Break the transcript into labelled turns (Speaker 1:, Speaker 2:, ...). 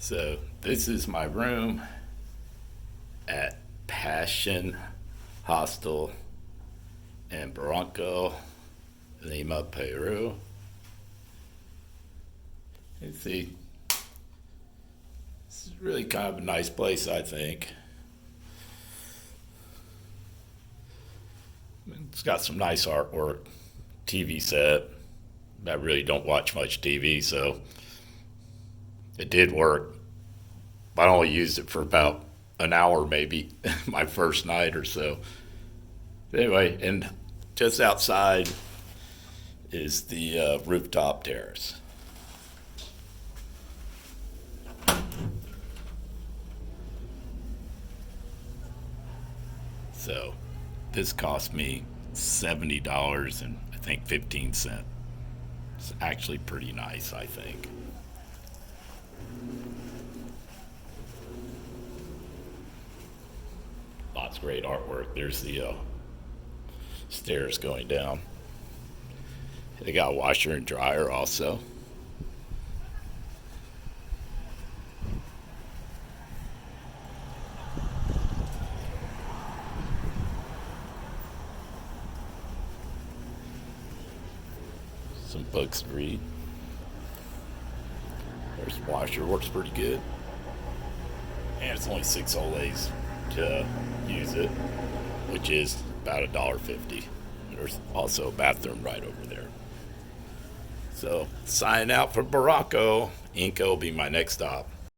Speaker 1: So this is my room at Passion Hostel in Barranco, Lima, Peru. You see, it's really kind of a nice place, I think. It's got some nice artwork, TV set. I really don't watch much TV, so it did work. I only used it for about an hour, maybe, my first night or so. Anyway, and just outside is the rooftop terrace. So this cost me $70 and I think 15 cents. It's actually pretty nice, I think. Lots of great artwork. There's the stairs going down. They got a washer and dryer also. Some books to read. There's the washer, works pretty good. And it's only 6 soles to use it, which is about $1.50. There's also a bathroom right over there. So, signing out from Barranco. Inca will be my next stop.